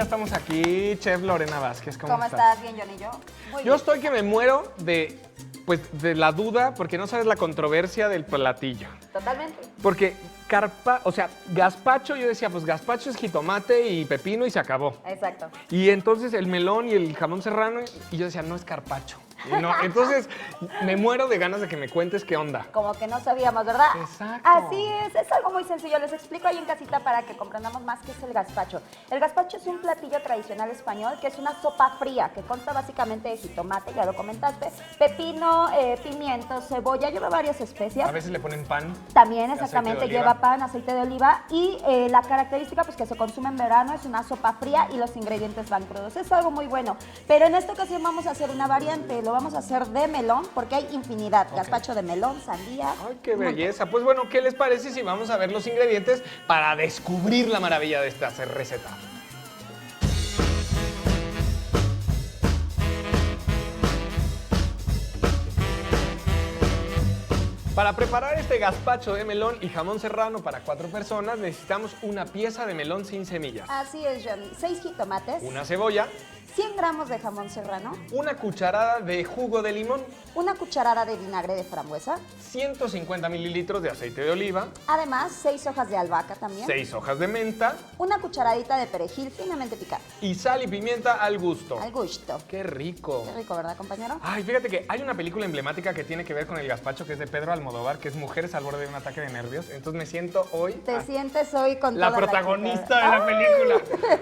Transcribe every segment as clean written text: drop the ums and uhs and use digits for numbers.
estamos aquí. Chef Lorena Vázquez, ¿cómo estás? Bien, Johnny, yo. Muy bien. Estoy que me muero de la duda, porque no sabes la controversia del platillo. Totalmente. Porque gazpacho, yo decía, pues gazpacho es jitomate y pepino y se acabó. Exacto. Y entonces el melón y el jamón serrano, y yo decía, no es carpaccio. Y no, entonces me muero de ganas de que me cuentes qué onda. Como que no sabíamos, ¿verdad? Exacto. Así es algo muy sencillo. Les explico ahí en casita para que comprendamos más qué es el gazpacho. El gazpacho es un platillo tradicional español que es una sopa fría que consta básicamente de jitomate, ya lo comentaste, pepino, pimiento, cebolla, lleva varias especias. A veces le ponen pan. También, exactamente, lleva pan, aceite de oliva y la característica pues que se consume en verano es una sopa fría y los ingredientes van crudos. Es algo muy bueno, pero en esta ocasión vamos a hacer una variante, lo vamos a hacer de melón porque hay infinidad, gazpacho de melón, sandía. ¡Ay, qué belleza! Pues bueno, ¿qué les parece si vamos a ver los ingredientes para descubrir la maravilla de esta receta? Para preparar este gazpacho de melón y jamón serrano para 4 personas necesitamos una pieza de melón sin semillas. Así es, Johnny. 6 jitomates. Una cebolla. 100 gramos de jamón serrano. Una cucharada de jugo de limón. Una cucharada de vinagre de frambuesa. 150 mililitros de aceite de oliva. Además, 6 hojas de albahaca también. 6 hojas de menta. Una cucharadita de perejil finamente picado. Y sal y pimienta al gusto. Al gusto. ¡Qué rico! Qué rico, ¿verdad, compañero? Ay, fíjate que hay una película emblemática que tiene que ver con el gazpacho, que es de Pedro Almodóvar, que es Mujeres al borde de un ataque de nervios. Entonces me siento hoy... Te sientes hoy con la toda protagonista la de la película.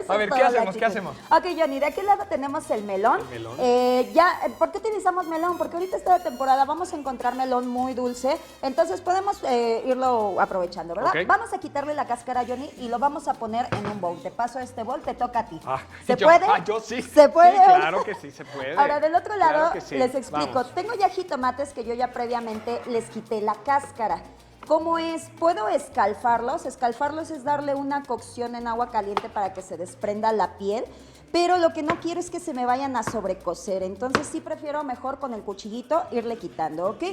A ver, ¿qué toda la hacemos? ¿Qué actitud. hacemos? Ok, Johnny, de aquel lado tenemos el melón. El melón. ¿Por qué utilizamos melón? Porque ahorita está de temporada, vamos a encontrar melón muy dulce, entonces podemos irlo aprovechando, ¿verdad? Ok. Vamos a quitarle la cáscara, Johnny, y lo vamos a poner en un bowl. Te paso este bowl, te toca a ti. ¿Se puede? Yo sí. ¿Se puede? Sí, claro que sí, se puede. Ahora, del otro lado, Claro que sí. les explico. Vamos. Tengo ya jitomates que yo ya previamente les quité la cáscara. ¿Cómo es? Puedo escalfarlos. Escalfarlos es darle una cocción en agua caliente para que se desprenda la piel. Pero lo que no quiero es que se me vayan a sobrecocer. Entonces sí prefiero mejor con el cuchillito irle quitando, ¿ok?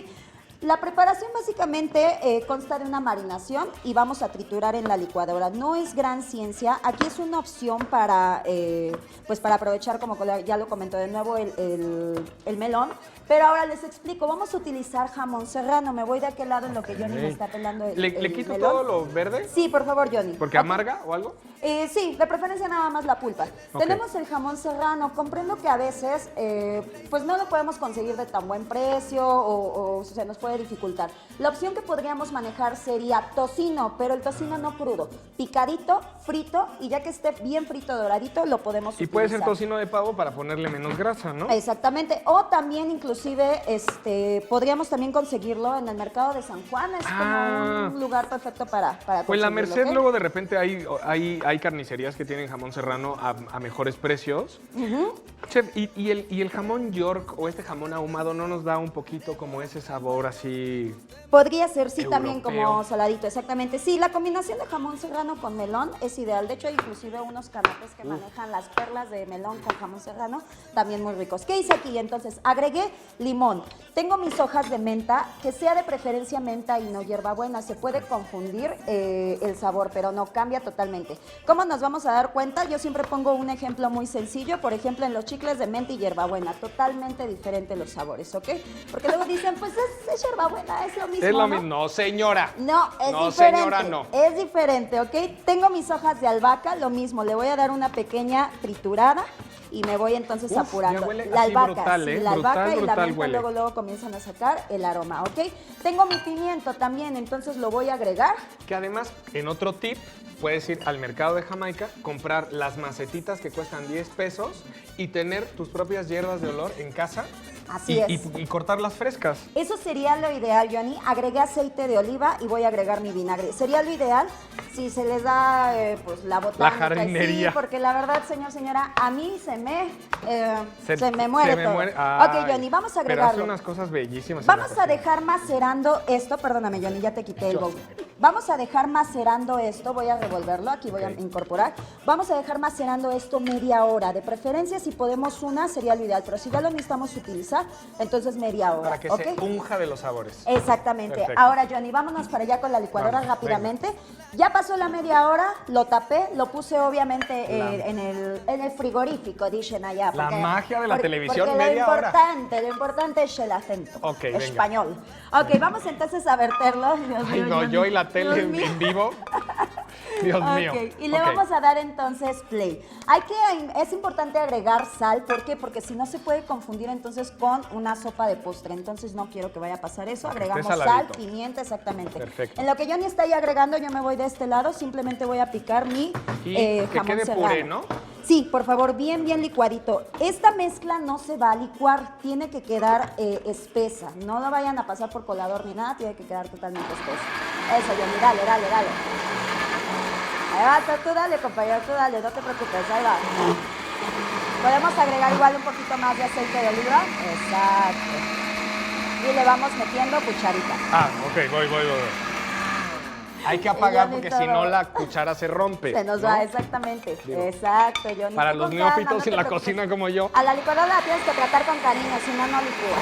La preparación básicamente consta de una marinación y vamos a triturar en la licuadora. No es gran ciencia, aquí es una opción para, pues para aprovechar, como ya lo comentó de nuevo, el melón. Pero ahora les explico, vamos a utilizar jamón serrano. Me voy de aquel lado en lo que Johnny me está pelando el ¿Le quito melón. todo lo verde? Sí, por favor, Johnny. ¿Porque amarga o algo? Sí, de preferencia nada más la pulpa. Tenemos el jamón serrano. Comprendo que a veces pues no lo podemos conseguir de tan buen precio o se nos puede dificultar. La opción que podríamos manejar sería tocino, pero el tocino no crudo. Picadito, frito, y ya que esté bien frito, doradito, lo podemos utilizar. Y puede ser tocino de pavo para ponerle menos grasa, ¿no? Exactamente. O también inclusive podríamos también conseguirlo en el mercado de San Juan. Es como un lugar perfecto para Pues la conseguirlo, Merced ¿ok? luego de repente hay carnicerías que tienen jamón serrano a mejores precios. Chef, ¿y el jamón York o este jamón ahumado no nos da un poquito como ese sabor así? Podría ser, sí, europeo? también como saladito, exactamente. Sí, la combinación de jamón serrano con melón es ideal. De hecho, hay inclusive unos canapés que manejan las perlas de melón con jamón serrano, también muy ricos. ¿Qué hice aquí? Entonces, agregué limón. Tengo mis hojas de menta, que sea de preferencia menta y no hierbabuena. Se puede confundir el sabor, pero no, cambia totalmente. ¿Cómo nos vamos a dar cuenta? Yo siempre pongo un ejemplo muy sencillo. Por ejemplo, en los chicles de menta y hierbabuena, totalmente diferentes los sabores, ¿ok? Porque luego dicen, pues es hierbabuena, es lo mismo, Es lo ¿no? mismo. No, señora. No, es No, diferente. señora, no. Es diferente, ¿ok? Tengo mis hojas de albahaca, lo mismo. Le voy a dar una pequeña triturada y me voy entonces apurando. Ya huele La así albahaca, brutal, sí, ¿eh? la albahaca Brutal, y la brutal menta huele. luego comienzan a sacar el aroma, ¿ok? Tengo mi pimiento también, entonces lo voy a agregar. Que además, en otro tip, puedes ir al mercado de Jamaica, comprar las macetitas que cuestan 10 pesos y tener tus propias hierbas de olor en casa. Así es. Y cortarlas frescas. Eso sería lo ideal, Johnny. Agregué aceite de oliva y voy a agregar mi vinagre. Sería lo ideal si se les da pues la botánica. La jardinería. Sí, porque la verdad, señora, a mí se me muere todo. Ay, Ok, Johnny, vamos a pero agregarlo. hace unas cosas bellísimas. en Vamos la a cocina. dejar macerando esto. Perdóname, Johnny, ya te quité el bowl. Vamos a dejar macerando esto, voy a revolverlo, aquí voy a incorporar. Vamos a dejar macerando esto media hora. De preferencia, si podemos una, sería lo ideal, pero si ya lo necesitamos utilizar, entonces media hora. Para que se unja de los sabores. Exactamente. Perfecto. Ahora, Johnny, vámonos para allá con la licuadora rápidamente. Ya pasó la media hora, lo tapé, lo puse obviamente en el frigorífico, dicen allá. La magia de la televisión, porque media hora. Lo importante es el acento Venga. español. Ok, vamos entonces a verterlo. Dios Ay, mío, no, Johnny. yo y la tele Dios mío. en vivo. Dios mío. Ok, y le vamos a dar entonces play. Es importante agregar sal, ¿por qué? Porque si no se puede confundir entonces con una sopa de postre, entonces no quiero que vaya a pasar eso. Para que Agregamos esté sal, saladito. pimienta, exactamente. Perfecto. En lo que Johnny está ahí agregando, yo me voy de este lado, simplemente voy a picar mi Y que jamón quede serrano. puré, ¿no? Sí, por favor, bien licuadito. Esta mezcla no se va a licuar, tiene que quedar espesa. No la vayan a pasar por colador ni nada, tiene que quedar totalmente espesa. Eso, Johnny, dale. Ahí va, tú dale, compañero, tú dale, no te preocupes, ahí va. Podemos agregar igual un poquito más de aceite de oliva. Exacto. Y le vamos metiendo cucharita. Ok, voy. Hay que apagar Johnny, porque todo. si no la cuchara se rompe. Se nos ¿no? va, exactamente. Digo, exacto, Johnny. Para tú los con calma, neófitos no te en la preocupes. cocina como yo, A la licuadora la tienes que tratar con cariño, si no, no licúa.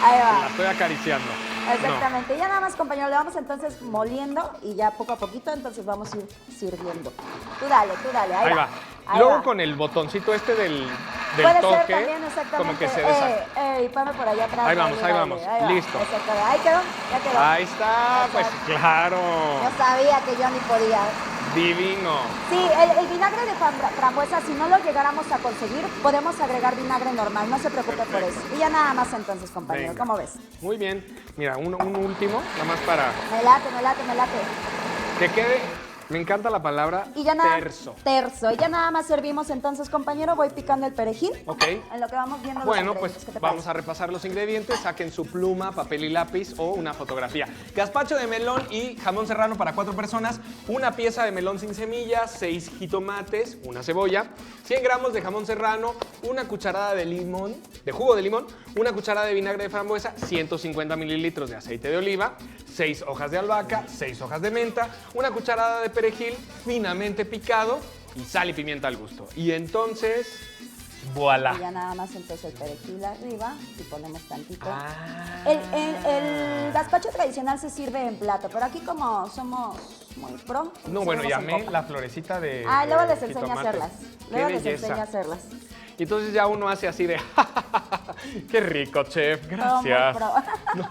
Ahí va. la estoy acariciando. Exactamente. Y ya nada más, compañero, le vamos entonces moliendo y ya poco a poquito entonces vamos a ir sirviendo. Tú dale, ahí va. Ahí Luego va. con el botoncito este del Puede toque, ser también, exactamente. como que se deshace. Y ponme por allá atrás. Ahí vamos, dale, vamos. ahí va. Listo. Exacto. Ahí quedó, ya quedó. Ahí está, pues Exacto. claro. Yo sabía que yo ni podía. Divino. Sí, el vinagre de frambuesa, si no lo llegáramos a conseguir, podemos agregar vinagre normal, no se preocupe por eso. Y ya nada más entonces, compañero, Venga. ¿cómo ves? Muy bien. Mira, un último, nada más para Me late. que quede, me encanta la palabra Y ya nada, terso. Y ya nada más servimos entonces, compañero, voy picando el perejil. Ok. En lo que vamos viendo los Bueno, ingredientes, pues ¿qué te vamos parece? a repasar los ingredientes. Saquen su pluma, papel y lápiz o una fotografía. Gazpacho de melón y jamón serrano para 4 personas. Una pieza de melón sin semillas, 6 jitomates, una cebolla, 100 gramos de jamón serrano, una cucharada de limón, de jugo de limón, una cucharada de vinagre de frambuesa, 150 mililitros de aceite de oliva, 6 hojas de albahaca, 6 hojas de menta, una cucharada de perejil finamente picado y sal y pimienta al gusto. Y entonces, voilà. Y ya nada más entonces el perejil arriba y ponemos tantito. Ah. El gazpacho tradicional se sirve en plato, pero aquí como somos muy pro. No, bueno, servimos en llamé copa. la florecita de Luego de les enseño a jitomate. hacerlas. Qué Luego les belleza. enseño a hacerlas. Y entonces ya uno hace así de, qué rico, chef, Todo muy gracias. pro. No.